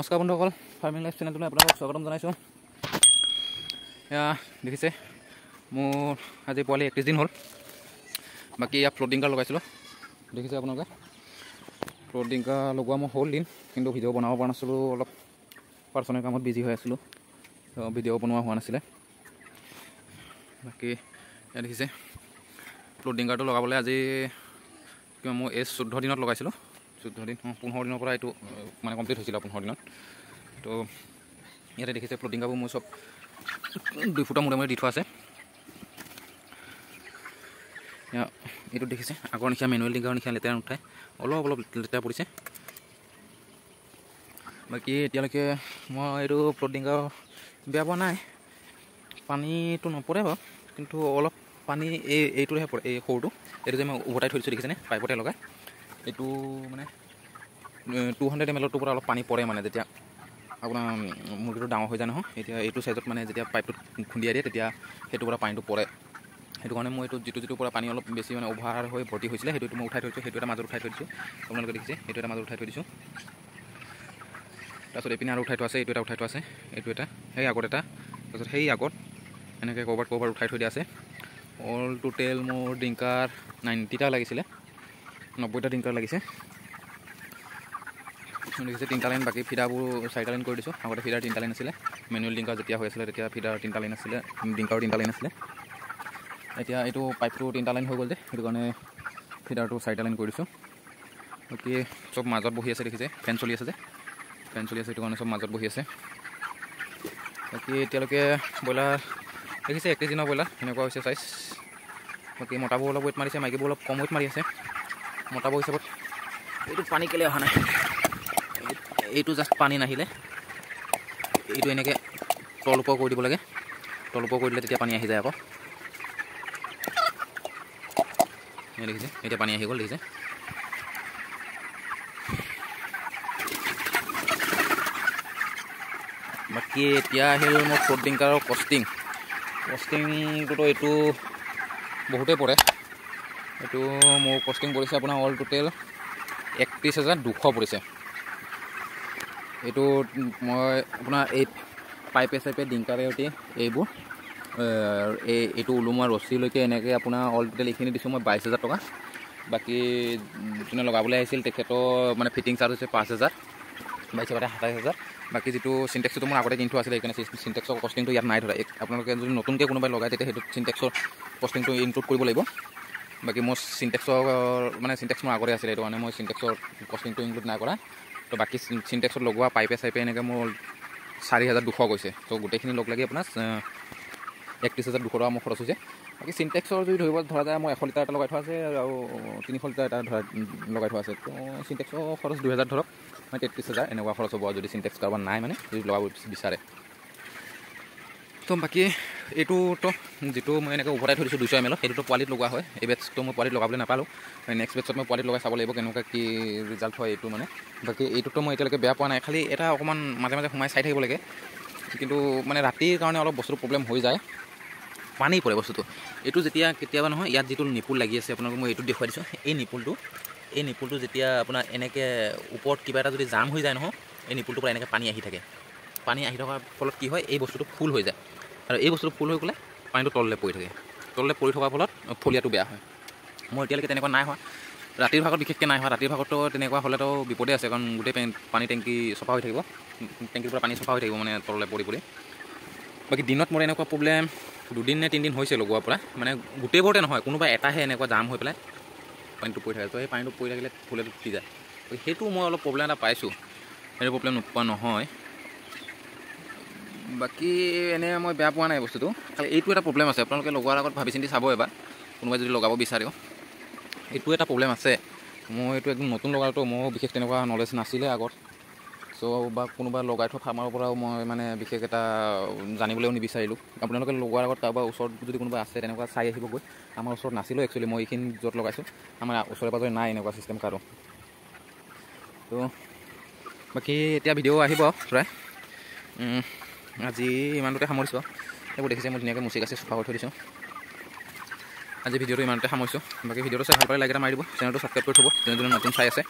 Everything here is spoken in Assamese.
নমস্কাৰ বন্ধুসকল, ফাৰ্মিং লাইফ চেনেলটোলৈ আপোনালোকক স্বাগতম জনাইছোঁ। এয়া দেখিছে মোৰ আজি পোৱালি 31 দিন হ'ল। বাকী ইয়াত ফ্লোট ডিংকাৰ লগাইছিলোঁ, দেখিছে আপোনালোকে। ফ্লোট ডিংকাৰ লগোৱা মোৰ হ'ল দিন, কিন্তু ভিডিঅ' বনাব পৰা নাছিলোঁ, অলপ পাৰ্চনেল কামত বিজি হৈ আছিলোঁ, ভিডিঅ' বনোৱা হোৱা নাছিলে। বাকী ইয়াত দেখিছে ফ্লোট ডিংকাৰটো লগাবলৈ আজি মই 14 দিনত লগাইছিলোঁ। 14 দিন 15 দিনৰ পৰা এইটো মানে কমপ্লিট হৈছিলে 15 দিনত। তো ইয়াতে দেখিছে ফ্লোট ডিংকাৰবোৰ মোৰ চব 2 ফুটৰ মূৰে মূৰে দি থোৱা আছে। এইটো দেখিছে আগৰ নিচিনা মেনুৱেল ডিংকাৰৰ নিচিনা লেতেৰা নুঠায়, অলপ লেতেৰা পৰিছে। বাকী এতিয়ালৈকে মই এইটো ফ্লোট ডিংকাৰ বেয়া পোৱা নাই, পানীটো নপৰে বাৰু, কিন্তু অলপ পানী এইটোহে পৰে, এই সৰুটো এইটো যে মই উভতাই থৈ দিছোঁ দেখিছেনে, পাইপতে লগাই। এইটো মানে 200 ml পৰা অলপ পানী পৰে, মানে যেতিয়া আপোনাৰ মুৰ্গীটো ডাঙৰ হৈ যায় নহয়, এতিয়া এইটো চাইজত মানে যেতিয়া পাইপটো খুন্দিয়াই দিয়ে তেতিয়া সেইটোৰ পৰা পানীটো পৰে। সেইটো কাৰণে মই এইটো যিটোৰ পৰা পানী অলপ বেছি মানে অভাৰ হৈ ভৰ্তি হৈছিলে সেইটো মই উঠাই থৈ দিছোঁ। সেইটো এটা মাজত উঠাই থৈ দিছোঁ, আপোনালোকে দেখিছে সেইটো এটা মাজত উঠাই থৈ দিছোঁ। তাৰপিছত এইপিনে আৰু উঠাই থোৱা আছে, এইটো এটা উঠাই থোৱা আছে, এইটো এটা, সেই আগত এটা, তাৰপিছত সেই আগত এনেকৈ ক'ৰবাত উঠাই থৈ দিয়া আছে। অল টোটেল মোৰ ডিংকাৰ 90টা লাগিছিলে, 90টা ডিংকাৰ লাগিছে। দেখিছে 3টা লাইন, বাকী ফিডাৰবোৰ 4টা লাইন কৰি দিছোঁ। আগতে ফিডাৰ 3টা লাইন আছিলে, মেনুৱেল ডিংকাৰ যেতিয়া হৈ আছিলে তেতিয়া ফিডাৰ 3টা লাইন আছিলে, ডিংকাৰো 3টা লাইন আছিলে। এতিয়া এইটো পাইপটো 3টা লাইন হৈ গ'ল যে, সেইটো কাৰণে ফিডাৰটো 4টা লাইন কৰি দিছোঁ। বাকী চব মাজত বহি আছে, দেখিছে ফেন চলি আছে যে, ফেন চলি আছে, সেইটো কাৰণে চব মাজত বহি আছে। বাকী এতিয়ালৈকে ব্ৰইলাৰ দেখিছে 31 দিনৰ ব্ৰইলাৰ এনেকুৱা হৈছে চাইজ। বাকী মতাবোৰ অলপ ৱেইট মাৰিছে, মাইকীবোৰ অলপ কম ৱেইট মাৰি আছে। মতাবোৰ হিচাপত এইটো পানী কেলৈ অহা নাই, এইটো জাষ্ট পানী নাহিলে এইটো এনেকৈ তল ওপৰ কৰি দিব লাগে, তল ওপৰ কৰি দিলে তেতিয়া পানী আহি যায় আকৌ। দেখিছে এতিয়া পানী আহি গ'ল, দেখিছে। বাকী এতিয়া আহিল মোৰ ফ্লোট ডিংকাৰৰ কষ্টিংটোতো এইটো বহুতেই পৰে। এইটো মোৰ কষ্টিং পৰিছে আপোনাৰ অল টোটেল 31,200 পৰিছে। এইটো মই আপোনাৰ এই পাইপে ডিংকাৰে সৈতে এইবোৰ এইটো ওলোমোৱা ৰছীলৈকে এনেকৈ আপোনাৰ অল টোটেল এইখিনি দিছোঁ মই 22,000 টকা। বাকী যোনে লগাবলৈ আহিছিল তেখেতৰ মানে ফিটিং চাৰ্জ হৈছে 5,000, 27,000। বাকী যিটো চিনটেক্সটো মোৰ আগতে কিনি থোৱা আছিলে, সেইকাৰণে চিনটেক্সৰ কষ্টিংটো ইয়াত নাই ধৰা। আপোনালোকে যদি নতুনকৈ কোনোবাই লগায় তেতিয়া সেইটো চিনটেক্সৰ কষ্টিংটো ইনক্লুড কৰিব লাগিব। বাকী মোৰ চিনটেক্স মোৰ আগতে আছিলে, সেইটো কাৰণে মই চিনটেক্সৰ কষ্টিংটো ইনক্লুড নাই কৰা। তো বাকী চিনটেক্সত লগোৱা পাইপে এনেকৈ মোৰ 4,200 গৈছে। তো গোটেইখিনি লগ লাগি আপোনাৰ 31,200 টকা মোৰ খৰচ হৈছে। বাকী চিনটেক্সৰ যদি ধৰা যায় মই 100 লিটাৰ এটা লগাই থোৱা আছে আৰু 300 লিটাৰ এটা লগাই থোৱা আছে। তো চিনটেক্সৰ খৰচ 2,000 ধৰক, মানে 33,000 এনেকুৱা খৰচ হ'ব যদি চিনটেক্স কাৰোবাৰ নাই, মানে যদি লগাব বিচাৰে। তো বাকী এইটোতো যিটো মই এনেকৈ উভতাই থৈ দিছোঁ 200 ml, সেইটোতো পোৱালিত লগোৱা হয়। এই বেটছটো মই পোৱালিত লগাবলৈ নাপালোঁ, নেক্সট বেটছত মই পোৱালিত লগাই চাব লাগিব কেনেকুৱা কি ৰিজাল্ট হয় এইটো মানে। বাকী এইটোতো মই এতিয়ালৈকে বেয়া পোৱা নাই, খালি এটা অকণমান মাজে মাজে সোমাই চাই থাকিব লাগে, কিন্তু মানে ৰাতিৰ কাৰণে অলপ বস্তুটো প্ৰব্লেম হৈ যায়, পানী পৰে বস্তুটো। এইটো যেতিয়া কেতিয়াবা নহয়, ইয়াত যিটো নিপুল লাগি আছে আপোনালোকক মই এইটো দেখুৱাই দিছোঁ, এই নিপুলটো যেতিয়া আপোনাৰ এনেকৈ ওপৰত কিবা এটা যদি জাম হৈ যায় নহয়, এই নিপুলটোৰ পৰা এনেকৈ পানী আহি থাকে। পানী আহি থকাৰ ফলত কি হয়, এই বস্তুটো ফুল হৈ যায়, আৰু এই বস্তুটো ফুল হৈ গ'লে পানীটো তললৈ পৰি থাকে। তললৈ পৰি থকাৰ ফলত ফলিয়াটো বেয়া হয়। মই এতিয়ালৈকে তেনেকুৱা নাই হোৱা, ৰাতিৰ ভাগত বিশেষকৈ নাই হোৱা। ৰাতিৰ ভাগততো তেনেকুৱা হ'লেতো বিপদে আছে, কাৰণ গোটেই পানী টেংকি চফা হৈ থাকিব, টেংকিৰ পৰা পানী চফা হৈ থাকিব মানে তললৈ পৰি। বাকী দিনত মোৰ এনেকুৱা প্ৰব্লেম 2 নে 3 দিন হৈছে লগোৱাৰ পৰা, মানে গোটেইবোৰতে নহয়, কোনোবা এটাহে এনেকুৱা জাম হৈ পেলাই পানীটো পৰি থাকে। তো সেই পানীটো পৰি থাকিলে ফুলেটো উঠি যায়। সেইটো মই অলপ প্ৰব্লেম এটা পাইছোঁ, সেইটো প্ৰব্লেম নোপোৱা নহয়। বাকী এনেই মই বেয়া পোৱা নাই বস্তুটো, খালি এইটো এটা প্ৰব্লেম আছে। আপোনালোকে লগোৱাৰ আগত ভাবি চিন্তি চাব এবাৰ, কোনোবাই যদি লগাব বিচাৰেও। এইটো এটা প্ৰব্লেম আছে, মই এইটো একদম নতুন লগাওঁতো, মোৰ বিশেষ তেনেকুৱা নলেজ নাছিলে আগত। চ' বা কোনোবা লগাই থোৱা ফাৰ্মাৰৰ পৰাও মই মানে বিশেষ এটা জানিবলৈও নিবিচাৰিলোঁ। আপোনালোকে লগোৱাৰ আগত কাৰোবাৰ ওচৰত যদি কোনোবা আছে তেনেকুৱা চাই আহিবগৈ। আমাৰ ওচৰত নাছিলোঁ একচুৱেলি, মই এইখিনি য'ত লগাইছোঁ আমাৰ ওচৰে পাঁজৰে নাই এনেকুৱা চিষ্টেম কাৰো। তো বাকী এতিয়া ভিডিঅ' আহিব প্ৰায়, আজি ইমানটোতে সামৰিছোঁ। এইবোৰ দেখিছে মই ধুনীয়াকৈ মুচি কাচি চফা কৰি থৈ দিছোঁ। আজি ভিডিঅ'টো ইমানতে সামৰিছোঁ। বাকী ভিডিঅ'টো চাই ভাল পালে লাইক এটা মাৰি দিব, চেনেলটো ছাবস্ক্ৰাইব কৰি থ'ব যোনে যোনে নতুন চাই আছে।